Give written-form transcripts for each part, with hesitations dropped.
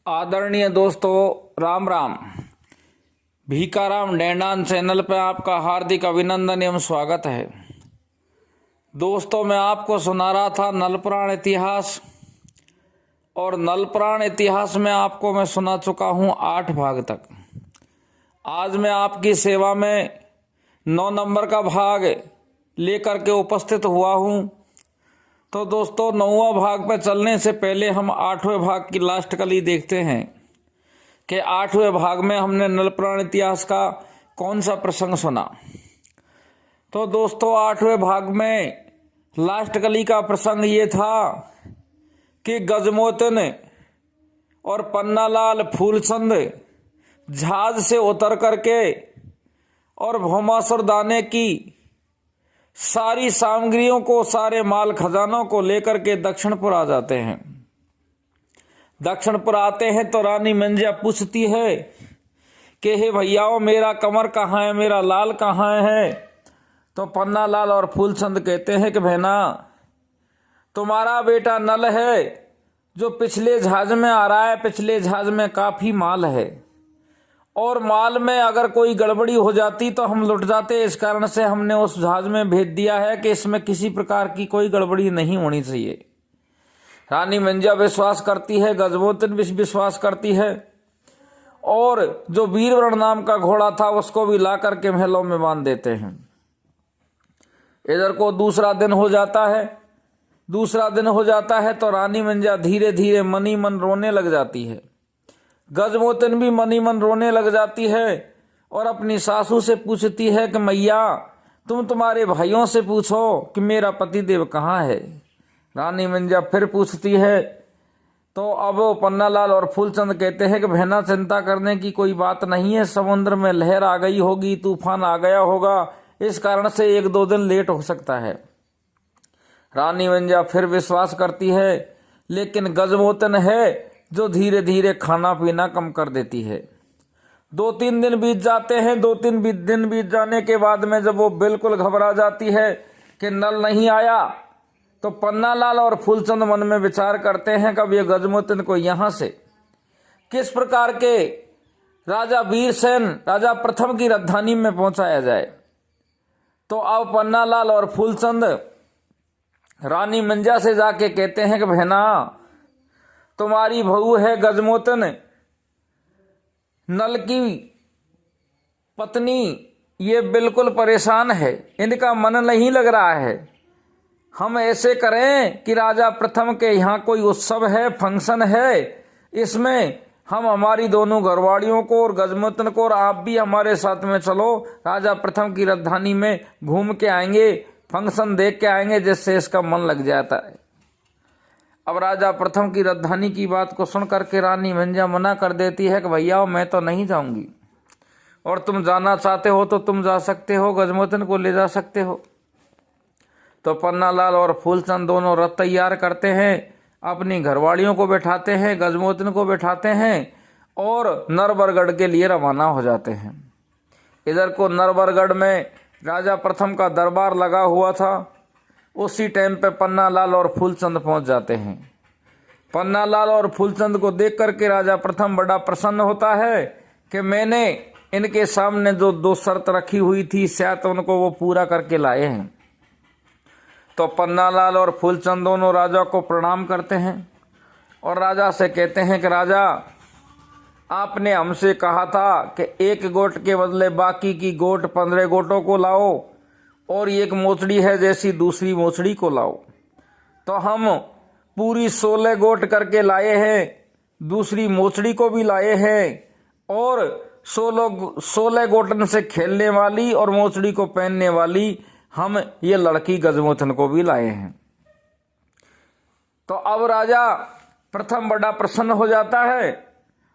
आदरणीय दोस्तों, राम राम। भीकाराम डेंडान चैनल पर आपका हार्दिक अभिनंदन एवं स्वागत है। दोस्तों, मैं आपको सुना रहा था नलपुराण इतिहास, और नलपुराण इतिहास में आपको मैं सुना चुका हूँ 8 भाग तक। आज मैं आपकी सेवा में 9 नंबर का भाग लेकर के उपस्थित हुआ हूँ। तो दोस्तों, 9वां भाग पर चलने से पहले हम 8वें भाग की लास्ट कली देखते हैं कि 8वें भाग में हमने नलपुराण इतिहास का कौन सा प्रसंग सुना। तो दोस्तों, 8वें भाग में लास्ट कली का प्रसंग ये था कि गजमोतन और पन्नालाल फूलचंद जहाज से उतर करके और भौमासुर दाने की सारी सामग्रियों को, सारे माल खजानों को लेकर के दक्षिणपुर आ जाते हैं। दक्षिणपुर आते हैं तो रानी मंजिया पूछती है कि हे भैयाओं, मेरा कमर कहाँ है, मेरा लाल कहाँ है। तो पन्नालाल और फूलचंद कहते हैं कि बहना, तुम्हारा बेटा नल है जो पिछले जहाज में आ रहा है। पिछले जहाज में काफी माल है और माल में अगर कोई गड़बड़ी हो जाती तो हम लुट जाते। इस कारण से हमने उस जहाज में भेज दिया है कि इसमें किसी प्रकार की कोई गड़बड़ी नहीं होनी चाहिए। रानी मंजिया विश्वास करती है, गजमोतन भी विश्वास करती है, और जो वीरवरण नाम का घोड़ा था उसको भी ला करके महलों में बांध देते हैं। इधर को दूसरा दिन हो जाता है। दूसरा दिन हो जाता है तो रानी मंजिया धीरे धीरे मनी मन रोने लग जाती है। गजमोतन भी मनी मन रोने लग जाती है और अपनी सासू से पूछती है कि मैया, तुम तुम्हारे भाइयों से पूछो कि मेरा पतिदेव कहाँ है। रानी मंजिया फिर पूछती है तो अब वो पन्नालाल और फूलचंद कहते हैं कि बहना, चिंता करने की कोई बात नहीं है। समुद्र में लहर आ गई होगी, तूफान आ गया होगा, इस कारण से 1-2 दिन लेट हो सकता है। रानी मंजिया फिर विश्वास करती है, लेकिन गजमोतन है जो धीरे धीरे खाना पीना कम कर देती है। 2-3 दिन बीत जाते हैं। 2-3 दिन बीत जाने के बाद में जब वो बिल्कुल घबरा जाती है कि नल नहीं आया, तो पन्नालाल और फूलचंद मन में विचार करते हैं कि अब ये गजमोतन को यहाँ से किस प्रकार के राजा वीरसेन, राजा प्रथम की राजधानी में पहुंचाया जाए। तो अब पन्नालाल और फूलचंद रानी मंजिया से जाके कहते हैं कि बहना, तुम्हारी बहू है गजमोतन, नल की पत्नी, ये बिल्कुल परेशान है, इनका मन नहीं लग रहा है। हम ऐसे करें कि राजा प्रथम के यहाँ कोई उत्सव है, फंक्शन है, इसमें हम हमारी दोनों घरवाड़ियों को और गजमोतन को और आप भी हमारे साथ में चलो, राजा प्रथम की राजधानी में घूम के आएंगे, फंक्शन देख के आएंगे, जिससे इसका मन लग जाता है। अब राजा प्रथम की राजधानी की बात को सुन करके रानी मंजिया मना कर देती है कि भैया, मैं तो नहीं जाऊंगी, और तुम जाना चाहते हो तो तुम जा सकते हो, गजमोतन को ले जा सकते हो। तो पन्नालाल और फूलचंद दोनों रथ तैयार करते हैं, अपनी घरवाड़ियों को बैठाते हैं, गजमोतन को बैठाते हैं और नरबरगढ़ के लिए रवाना हो जाते हैं। इधर को नरबरगढ़ में राजा प्रथम का दरबार लगा हुआ था। उसी टाइम पे पन्नालाल और फूलचंद पहुंच जाते हैं। पन्नालाल और फूलचंद को देख करके राजा प्रथम बड़ा प्रसन्न होता है कि मैंने इनके सामने जो 2 शर्त रखी हुई थी, शायद उनको वो पूरा करके लाए हैं। तो पन्नालाल और फूलचंद दोनों राजा को प्रणाम करते हैं और राजा से कहते हैं कि राजा, आपने हमसे कहा था कि 1 गोट के बदले बाकी की गोट 15 गोटों को लाओ, और एक मोचड़ी है जैसी दूसरी मोचड़ी को लाओ। तो हम पूरी 16 गोट करके लाए हैं, दूसरी मोचड़ी को भी लाए हैं, और 16 गोटन से खेलने वाली और मोचड़ी को पहनने वाली हम ये लड़की गजमोतन को भी लाए हैं। तो अब राजा प्रथम बड़ा प्रसन्न हो जाता है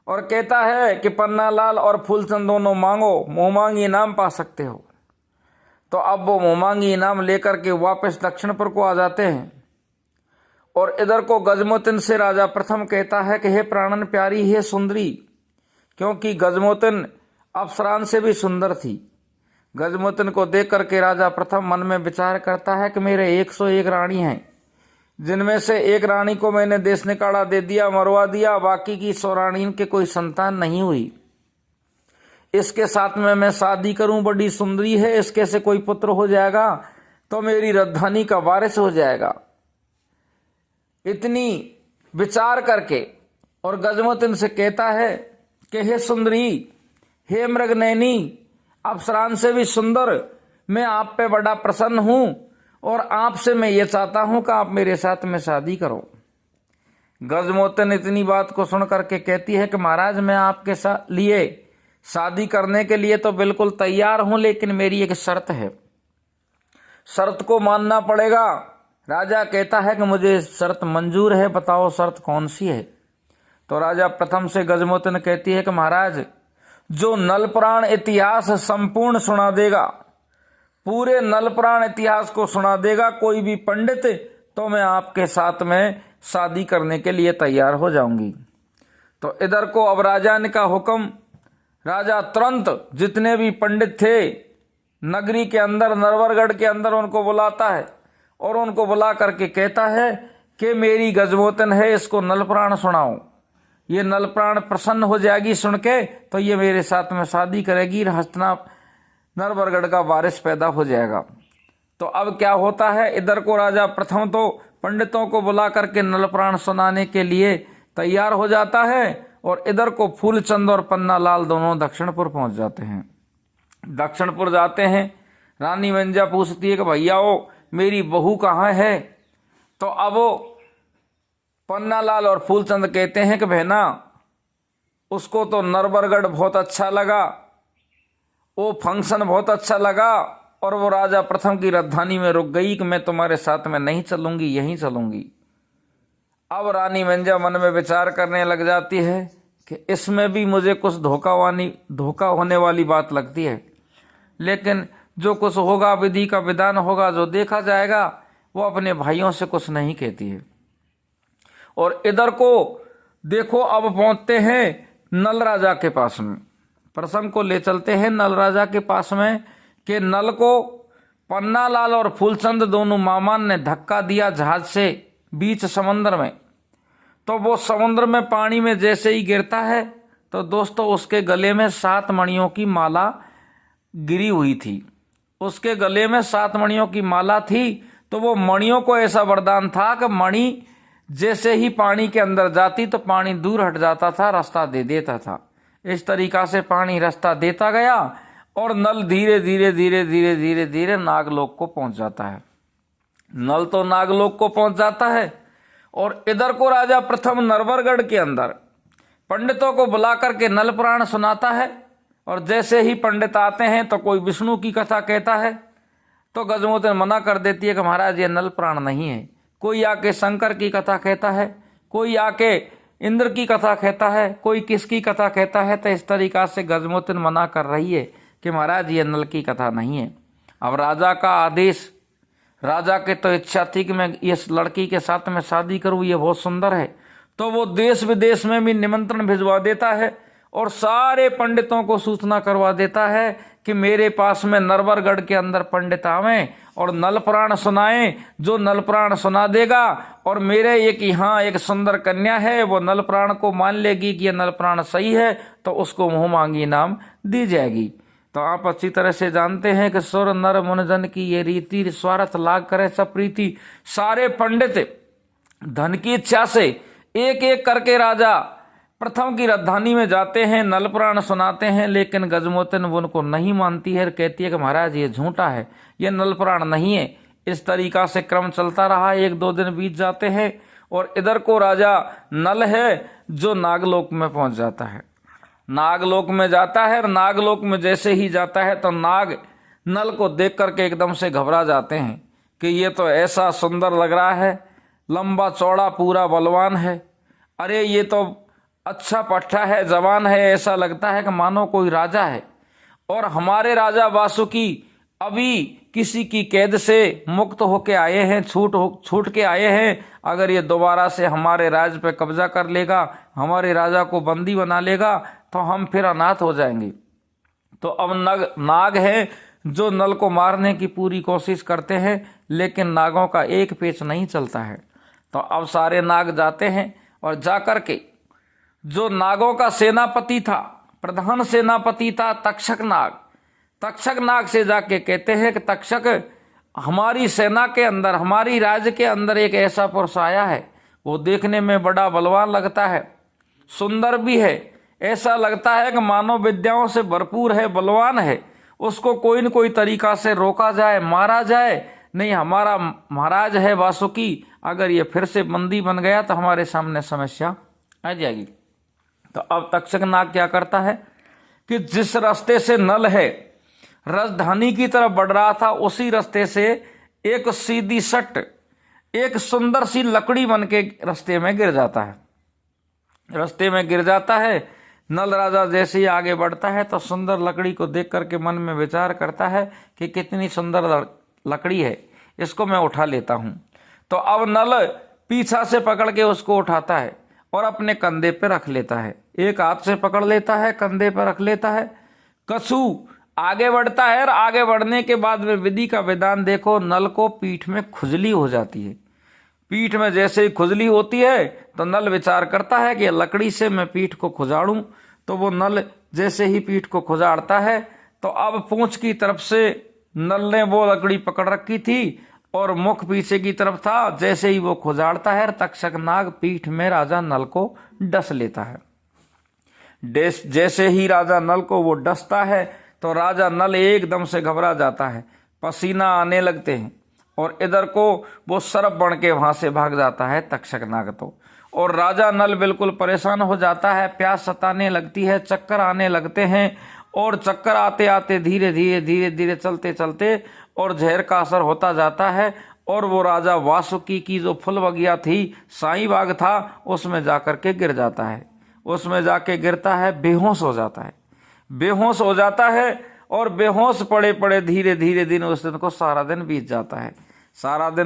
और कहता है कि पन्नालाल और फूलचंद दोनों मांगो, मुंहमांगी इनाम पा सकते हो। तो अब वो मुंहमांगी इनाम लेकर के वापस दक्षिणपुर को आ जाते हैं। और इधर को गजमोतन से राजा प्रथम कहता है कि हे प्राणन प्यारी, हे सुंदरी, क्योंकि गजमोतन अप्सरान से भी सुंदर थी। गजमोतन को देख करके राजा प्रथम मन में विचार करता है कि मेरे 101 रानी हैं, जिनमें से एक रानी को मैंने देश निकाला दे दिया, मरवा दिया, बाकी की 100 रानी के कोई संतान नहीं हुई। इसके साथ में मैं शादी करूं, बड़ी सुंदरी है, इसके से कोई पुत्र हो जाएगा तो मेरी राजधानी का वारिस हो जाएगा। इतनी विचार करके और गजमोत इनसे कहता है कि हे सुंदरी, हे मृगनयनी, अप्सरान से भी सुंदर, मैं आप पे बड़ा प्रसन्न हूं और आपसे मैं ये चाहता हूं कि आप मेरे साथ में शादी करो। गजमोतन इतनी बात को सुन करके कहती है कि महाराज, मैं आपके साथ लिए शादी करने के लिए तो बिल्कुल तैयार हूं, लेकिन मेरी एक शर्त है, शर्त को मानना पड़ेगा। राजा कहता है कि मुझे शर्त मंजूर है, बताओ शर्त कौन सी है। तो राजा प्रथम से गजमोतन कहती है कि महाराज, जो नलपुराण इतिहास संपूर्ण सुना देगा, पूरे नलपुराण इतिहास को सुना देगा कोई भी पंडित, तो मैं आपके साथ में शादी करने के लिए तैयार हो जाऊंगी। तो इधर को अब राजा ने का हुक्म, राजा तुरंत जितने भी पंडित थे नगरी के अंदर, नरवरगढ़ के अंदर, उनको बुलाता है और उनको बुला करके कहता है कि मेरी गजमोतन है, इसको नलपुराण सुनाओ। ये नलपुराण प्रसन्न हो जाएगी सुन के, तो ये मेरे साथ में शादी करेगी, हस्तिनापुर नरवरगढ़ का वारिस पैदा हो जाएगा। तो अब क्या होता है, इधर को राजा प्रथम तो पंडितों को बुला करके नलपुराण सुनाने के लिए तैयार हो जाता है और इधर को फूलचंद और पन्नालाल दोनों दक्षिणपुर पहुंच जाते हैं। दक्षिणपुर जाते हैं, रानी मंजा पूछती है कि भैया ओ, मेरी बहू कहाँ है। तो अब पन्नालाल और फूलचंद कहते हैं कि बहना, उसको तो नरवरगढ़ बहुत अच्छा लगा, वो फंक्शन बहुत अच्छा लगा और वो राजा प्रथम की राजधानी में रुक गई कि मैं तुम्हारे साथ में नहीं चलूंगी, यहीं चलूंगी। अब रानी मंजा मन में विचार करने लग जाती है कि इसमें भी मुझे कुछ धोखा होने वाली बात लगती है, लेकिन जो कुछ होगा विधि का विधान होगा, जो देखा जाएगा, वो अपने भाइयों से कुछ नहीं कहती है। और इधर को देखो, अब पहुंचते हैं नल राजा के पास में, प्रसंग को ले चलते हैं नल राजा के पास में कि नल को पन्नालाल और फूलचंद दोनों मामान ने धक्का दिया जहाज से बीच समुद्र में। तो वो समुद्र में पानी में जैसे ही गिरता है तो दोस्तों उसके गले में 7 मणियों की माला गिरी हुई थी। उसके गले में 7 मणियों की माला थी। तो वो मणियों को ऐसा वरदान था कि मणि जैसे ही पानी के अंदर जाती तो पानी दूर हट जाता था, रास्ता दे देता था। इस तरीका से पानी रास्ता देता गया और नल धीरे धीरे धीरे धीरे धीरे धीरे नागलोक को पहुंच जाता है। नल तो नागलोक को पहुंच जाता है और इधर को राजा प्रथम नरवरगढ़ के अंदर पंडितों को बुला करके नल पुराण सुनाता है। और जैसे ही पंडित आते हैं तो कोई विष्णु की कथा कहता है तो गजमोतन मना कर देती है कि महाराज ये नल पुराण नहीं है। कोई आके शंकर की कथा कहता है, कोई आके इंद्र की कथा कहता है, कोई किसकी कथा कहता है। तो इस तरीका से गजमोतन मना कर रही है कि महाराज ये नल की कथा नहीं है। अब राजा का आदेश, राजा के तो इच्छा थी कि मैं इस लड़की के साथ में शादी करूं, ये बहुत सुंदर है। तो वो देश विदेश में भी निमंत्रण भिजवा देता है और सारे पंडितों को सूचना करवा देता है कि मेरे पास में नरवरगढ़ के अंदर पंडित आवें और नल पुराण सुनाएं। जो नल पुराण सुना देगा और मेरे एक यहाँ एक सुंदर कन्या है, वो नल पुराण को मान लेगी कि ये नल पुराण सही है, तो उसको मुँह मांगी इनाम दी जाएगी। तो आप अच्छी तरह से जानते हैं कि सुर नर मुनजन की ये रीति, स्वार्थ लाग करे सब प्रीति। सारे पंडित धन की इच्छा से एक एक करके राजा प्रथम की राजधानी में जाते हैं, नल पुराण सुनाते हैं, लेकिन गजमोतन उनको नहीं मानती है, कहती है कि महाराज ये झूठा है, ये नल पुराण नहीं है। इस तरीका से क्रम चलता रहा। 1-2 दिन बीत जाते हैं और इधर को राजा नल है जो नागलोक में पहुंच जाता है। नागलोक में जाता है और नागलोक में जैसे ही जाता है तो नाग नल को देख करके एकदम से घबरा जाते हैं कि ये तो ऐसा सुंदर लग रहा है, लंबा चौड़ा पूरा बलवान है, अरे ये तो अच्छा पट्टा है, जवान है, ऐसा लगता है कि मानो कोई राजा है। और हमारे राजा वासुकी अभी किसी की कैद से मुक्त होके आए हैं, छूट के आए हैं। अगर ये दोबारा से हमारे राज्य पे कब्जा कर लेगा, हमारे राजा को बंदी बना लेगा, तो हम फिर अनाथ हो जाएंगे। तो अब नाग है जो नल को मारने की पूरी कोशिश करते हैं, लेकिन नागों का एक पेच नहीं चलता है। तो अब सारे नाग जाते हैं और जाकर के जो नागों का सेनापति था, प्रधान सेनापति था तक्षक नाग से जाके कहते हैं कि तक्षक, हमारी सेना के अंदर, हमारी राज्य के अंदर एक ऐसा पुरुष आया है, वो देखने में बड़ा बलवान लगता है, सुंदर भी है, ऐसा लगता है कि मानव विद्याओं से भरपूर है, बलवान है, उसको कोई न कोई तरीका से रोका जाए, मारा जाए। नहीं, हमारा महाराज है वासुकी, अगर ये फिर से बंदी बन गया तो हमारे सामने समस्या आ जाएगी। तो अब तक्षक नाग क्या करता है कि जिस रास्ते से नल है राजधानी की तरफ बढ़ रहा था, उसी रास्ते से एक सीधी सट, एक सुंदर सी लकड़ी बन के रास्ते में गिर जाता है। नल राजा जैसे ही आगे बढ़ता है तो सुंदर लकड़ी को देख करके मन में विचार करता है कि कितनी सुंदर लकड़ी है, इसको मैं उठा लेता हूं। तो अब नल पीछा से पकड़ के उसको उठाता है और अपने कंधे पे रख लेता है, एक हाथ से पकड़ लेता है, कंधे पे रख लेता है। कछु आगे बढ़ता है और आगे बढ़ने के बाद में विधि का विधान देखो, नल को पीठ में खुजली हो जाती है। पीठ में जैसे ही खुजली होती है तो नल विचार करता है कि लकड़ी से मैं पीठ को खुजाड़ूं। तो वो नल जैसे ही पीठ को खुजाड़ता है तो अब पूंछ की तरफ से नल ने वो लकड़ी पकड़ रखी थी और मुख पीछे की तरफ था। जैसे ही वो खुजाड़ता है, तक्षक नाग पीठ में राजा नल को डस लेता है। जैसे ही राजा नल को वो डसता है तो राजा नल एकदम से घबरा जाता है, पसीना आने लगते हैं और इधर को वो सरप बन के वहां से भाग जाता है तक्षक नाग। तो और राजा नल बिल्कुल परेशान हो जाता है, प्यास सताने लगती है, चक्कर आने लगते हैं और चक्कर आते आते धीरे धीरे चलते चलते और जहर का असर होता जाता है और वो राजा वासुकी की जो फुल बगिया थी, साईं बाग था, उसमें जाकर के गिर जाता है। उसमें जाके गिरता है, बेहोश हो जाता है और बेहोश पड़े पड़े धीरे धीरे दिन, उस दिन को सारा दिन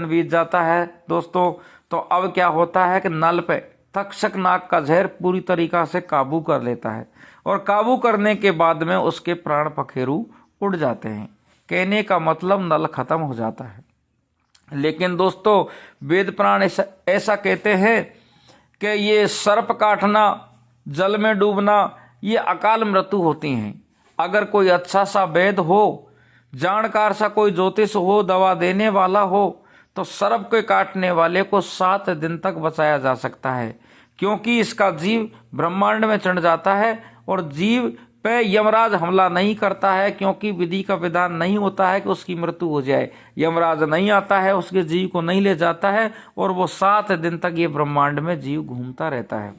बीत जाता है दोस्तों। तो अब क्या होता है कि नल पे तक्षक नाग का जहर पूरी तरीका से काबू कर लेता है और काबू करने के बाद में उसके प्राण पखेरु उड़ जाते हैं। कहने का मतलब नल खत्म हो जाता है। लेकिन दोस्तों वेद पुराण ऐसा कहते हैं कि ये सर्प काटना, जल में डूबना, ये अकाल मृत्यु होती हैं। अगर कोई अच्छा सा वैद्य हो, जानकार सा कोई ज्योतिष हो, दवा देने वाला हो, तो सर्प के काटने वाले को 7 दिन तक बचाया जा सकता है, क्योंकि इसका जीव ब्रह्मांड में चढ़ जाता है और जीव पे यमराज हमला नहीं करता है, क्योंकि विधि का विधान नहीं होता है कि उसकी मृत्यु हो जाए। यमराज नहीं आता है, उसके जीव को नहीं ले जाता है और वो 7 दिन तक ये ब्रह्मांड में जीव घूमता रहता है।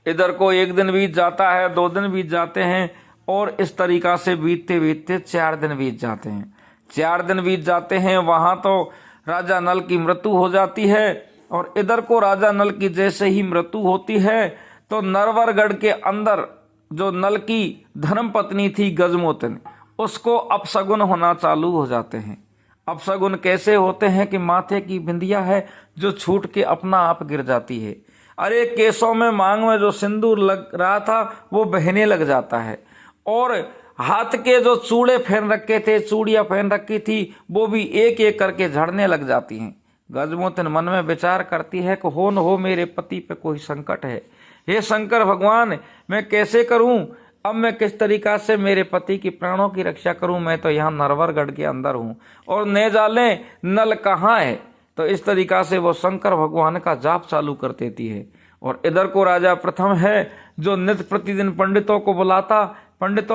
इधर को 1 दिन बीत जाता है, 2 दिन बीत जाते हैं और इस तरीका से बीतते बीतते 4 दिन बीत जाते हैं। 4 दिन बीत जाते हैं, वहां तो राजा नल की मृत्यु हो जाती है और इधर को राजा नल की जैसे ही मृत्यु होती है तो नरवरगढ़ के अंदर जो नल की धर्म पत्नी थी गजमोतिन, उसको अपशगुन होना चालू हो जाते हैं। अपशगुन कैसे होते हैं कि माथे की बिंदिया है जो छूट के अपना आप गिर जाती है। अरे केसों में, मांग में जो सिंदूर लग रहा था वो बहने लग जाता है और हाथ के जो चूड़े पहन रखे थे, चूड़ियां पहन रखी थी, वो भी एक एक करके झड़ने लग जाती हैं। गजमोतिन मन में विचार करती है कि हो न हो मेरे पति पे कोई संकट है। हे शंकर भगवान, मैं कैसे करूं? अब मैं किस तरीका से मेरे पति की प्राणों की रक्षा करूं? मैं तो यहाँ नरवरगढ़ के अंदर हूं और न जाने नल कहाँ है। तो इस तरीका से वो शंकर भगवान का जाप चालू कर देती है। और इधर को राजा प्रथम है जो नित्य प्रतिदिन पंडितों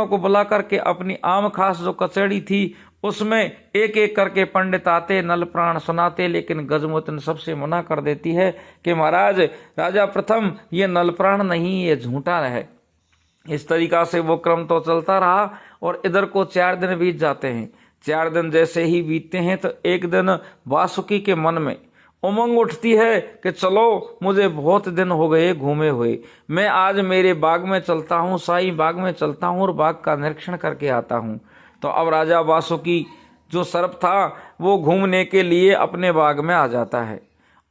को बुला करके अपनी आम खास जो कचेड़ी थी उसमें एक एक करके पंडित आते, नल प्राण सुनाते, लेकिन गजमोतिन सबसे मना कर देती है कि महाराज राजा प्रथम, ये नल प्राण नहीं, ये झूठा है। इस तरीका से वो क्रम तो चलता रहा और इधर को 4 दिन बीत जाते हैं। 4 दिन जैसे ही बीतते हैं तो एक दिन वासुकी के मन में उमंग उठती है कि चलो, मुझे बहुत दिन हो गए घूमे हुए, मैं आज मेरे बाग में चलता हूँ, साईं बाग में चलता हूँ और बाग का निरीक्षण करके आता हूँ। तो अब राजा वासुकी जो सर्प था वो घूमने के लिए अपने बाग में आ जाता है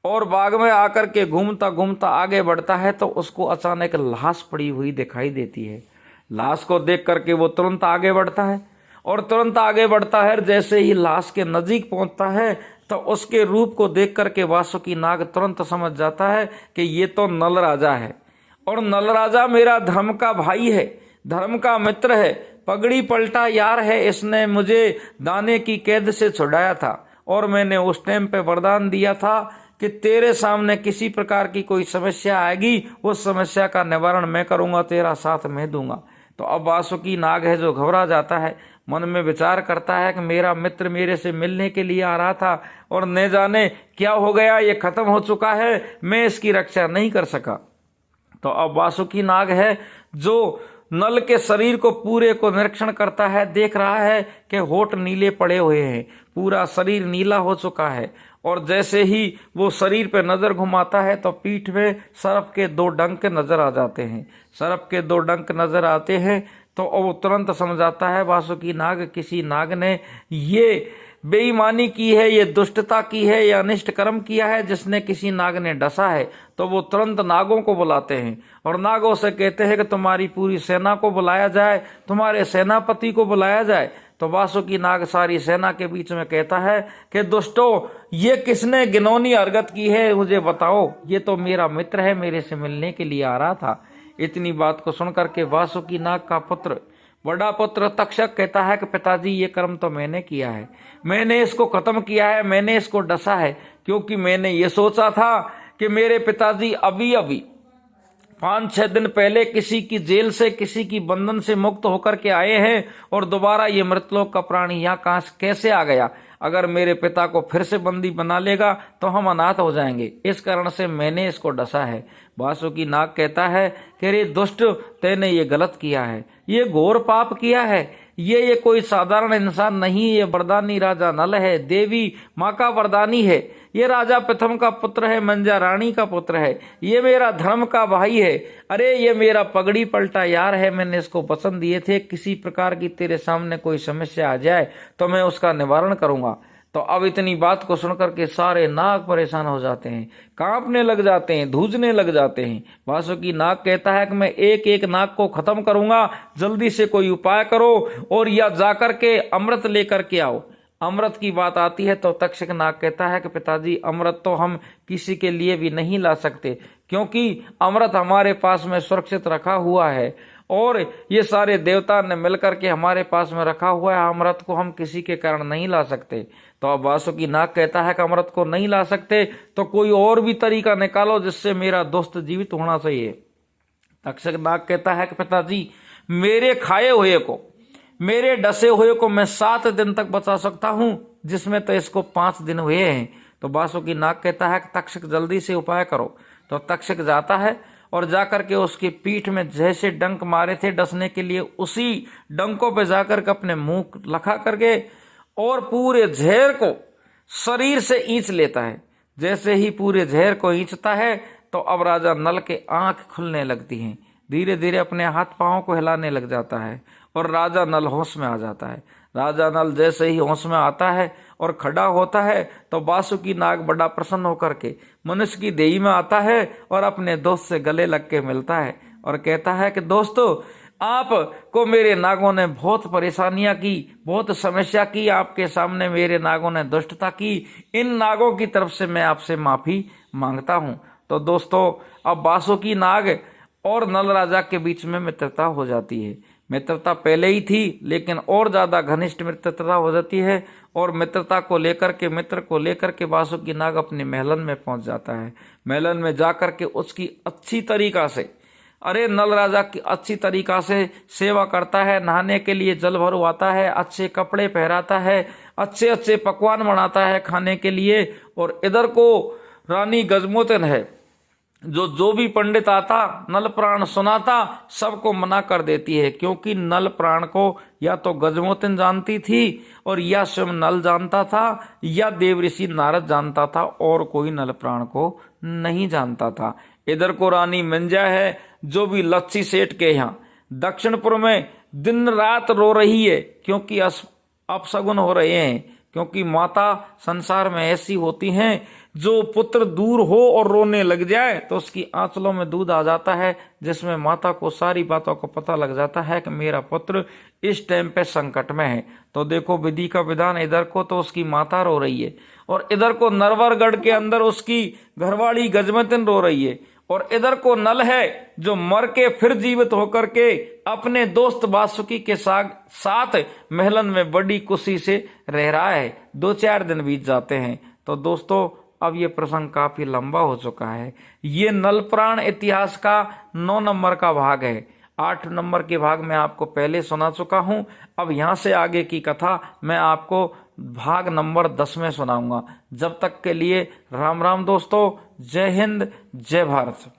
और बाग में आकर के घूमता घूमता आगे बढ़ता है तो उसको अचानक लाश पड़ी हुई दिखाई देती है। लाश को देख करके वो तुरंत आगे बढ़ता है और तुरंत आगे बढ़ता है। जैसे ही लाश के नजीक पहुंचता है तो उसके रूप को देख करके वासुकी नाग तुरंत समझ जाता है कि ये तो नल राजा है, और नल राजा मेरा धर्म का भाई है, धर्म का मित्र है, पगड़ी पलटा यार है। इसने मुझे दाने की कैद से छुड़ाया था और मैंने उस टाइम पे वरदान दिया था कि तेरे सामने किसी प्रकार की कोई समस्या आएगी, उस समस्या का निवारण मैं करूंगा, तेरा साथ मैं दूंगा। तो अब वासुकी नाग है जो घबरा जाता है, मन में विचार करता है कि मेरा मित्र मेरे से मिलने के लिए आ रहा था और न जाने क्या हो गया, ये खत्म हो चुका है, मैं इसकी रक्षा नहीं कर सका। तो अब वासुकी नाग है जो नल के शरीर को पूरे को निरीक्षण करता है, देख रहा है कि होठ नीले पड़े हुए हैं, पूरा शरीर नीला हो चुका है। और जैसे ही वो शरीर पे नजर घुमाता है तो पीठ में सर्प के 2 डंक नजर आ जाते हैं। सर्प के 2 डंक नजर आते हैं तो वो तुरंत समझ आता है वासुकी नाग किसी नाग ने ये बेईमानी की है, ये दुष्टता की है, या अनिष्ट कर्म किया है, जिसने किसी नाग ने डसा है। तो वो तुरंत नागों को बुलाते हैं और नागों से कहते हैं कि तुम्हारी पूरी सेना को बुलाया जाए, तुम्हारे सेनापति को बुलाया जाए। तो वासुकी नाग सारी सेना के बीच में कहता है कि दुष्टों, ये किसने घिनौनी हरकत की है, मुझे बताओ। ये तो मेरा मित्र है, मेरे से मिलने के लिए आ रहा था। इतनी बात को सुनकर के वासुकी नाग का पुत्र, बड़ा पुत्र तक्षक कहता है कि पिताजी, ये कर्म तो मैंने किया है, मैंने इसको खत्म किया है, मैंने इसको डसा है, क्योंकि मैंने ये सोचा था कि मेरे पिताजी अभी अभी 5-6 दिन पहले किसी की जेल से, किसी की बंधन से मुक्त होकर के आए हैं और दोबारा ये मृतलोक का प्राणी यहाँ कहां कैसे आ गया। अगर मेरे पिता को फिर से बंदी बना लेगा तो हम अनाथ हो जाएंगे, इस कारण से मैंने इसको डसा है। वासुकी नाग कहता है कि रे दुष्ट, तैने ये गलत किया है, ये घोर पाप किया है, ये कोई साधारण इंसान नहीं, ये वरदानी राजा नल है, देवी माँ का वरदानी है, ये राजा प्रथम का पुत्र है, मंजा रानी का पुत्र है, ये मेरा धर्म का भाई है, अरे ये मेरा पगड़ी पलटा यार है, मैंने इसको पसंद दिए थे, किसी प्रकार की तेरे सामने कोई समस्या आ जाए तो मैं उसका निवारण करूंगा। तो अब इतनी बात को सुनकर के सारे नाग परेशान हो जाते हैं, कांपने लग जाते हैं, धूजने लग जाते हैं। वासुकी नाग कहता है कि मैं एक एक नाग को खत्म करूंगा, जल्दी से कोई उपाय करो और या जाकर के अमृत लेकर के आओ। अमृत की बात आती है तो तक्षक नाग कहता है कि पिताजी, अमृत तो हम किसी के लिए भी नहीं ला सकते, क्योंकि अमृत हमारे पास में सुरक्षित रखा हुआ है और ये सारे देवता ने मिलकर के हमारे पास में रखा हुआ है, अमृत को हम किसी के कारण नहीं ला सकते। तो अब वासुकी नाग कहता है कि अमृत को नहीं ला सकते तो कोई और भी तरीका निकालो जिससे मेरा दोस्त जीवित होना चाहिए। तक्षक नाग कहता है कि पिताजी, मेरे खाए हुए को, मेरे डसे हुए को मैं 7 दिन तक बचा सकता हूं, जिसमें तो इसको 5 दिन हुए हैं। तो वासुकी नाग कहता है कि तक्षक जल्दी से उपाय करो। तो तक्षक जाता है और जाकर के उसकी पीठ में जैसे डंक मारे थे डसने के लिए, उसी डंकों पे जाकर के अपने मुंह लखा करके और पूरे जहर को शरीर से ईंच लेता है। जैसे ही पूरे जहर को ईंचता है तो अब राजा नल के आंख खुलने लगती हैं, धीरे धीरे अपने हाथ पांव को हिलाने लग जाता है और राजा नल होश में आ जाता है। राजा नल जैसे ही होश में आता है और खड़ा होता है तो वासुकी नाग बड़ा प्रसन्न होकर के मनुष्य की देही में आता है और अपने दोस्त से गले लग के मिलता है और कहता है कि दोस्तों, आपको मेरे नागों ने बहुत परेशानियां की, बहुत समस्या की, आपके सामने मेरे नागों ने दुष्टता की, इन नागों की तरफ से मैं आपसे माफी मांगता हूं। तो दोस्तों, अब वासुकी नाग और नल राजा के बीच में मित्रता हो जाती है। मित्रता पहले ही थी लेकिन और ज्यादा घनिष्ठ मित्रता हो जाती है और मित्रता को लेकर के, मित्र को लेकर के वासुकी नाग अपने महलन में पहुंच जाता है। महलन में जाकर के उसकी अच्छी तरीका से, अरे नल राजा की अच्छी तरीका से सेवा करता है, नहाने के लिए जल भरवाता है, अच्छे कपड़े पहराता है, अच्छे अच्छे पकवान बनाता है खाने के लिए। और इधर को रानी गजमोतन है, जो भी पंडित आता नल प्राण सुनाता सबको मना कर देती है, क्योंकि नल प्राण को या तो गजमोतिन जानती थी और या स्वयं नल जानता था या देवऋषि नारद जानता था, और कोई नल प्राण को नहीं जानता था। इधर को रानी मंजा है जो भी लच्छी सेठ के यहाँ दक्षिणपुर में दिन रात रो रही है, क्योंकि अपशगुन हो रहे हैं, क्योंकि माता संसार में ऐसी होती हैं जो पुत्र दूर हो और रोने लग जाए तो उसकी आंचलों में दूध आ जाता है, जिसमें माता को सारी बातों को पता लग जाता है कि मेरा पुत्र इस टाइम पे संकट में है। तो देखो विधि का विधान, इधर को तो उसकी माता रो रही है और इधर को नरवरगढ़ के अंदर उसकी घरवाली गजमतिन रो रही है, और इधर को नल है जो मर के फिर जीवित होकर के अपने दोस्त वासुकी के साथ महलन में बड़ी खुशी से रह रहा है। 2-4 दिन बीत जाते हैं। तो दोस्तों अब ये प्रसंग काफी लंबा हो चुका है। ये नल पुराण इतिहास का 9 नंबर का भाग है। 8 नंबर के भाग में आपको पहले सुना चुका हूं। अब यहां से आगे की कथा मैं आपको भाग नंबर 10 में सुनाऊंगा। जब तक के लिए राम राम दोस्तों। जय हिंद, जय भारत।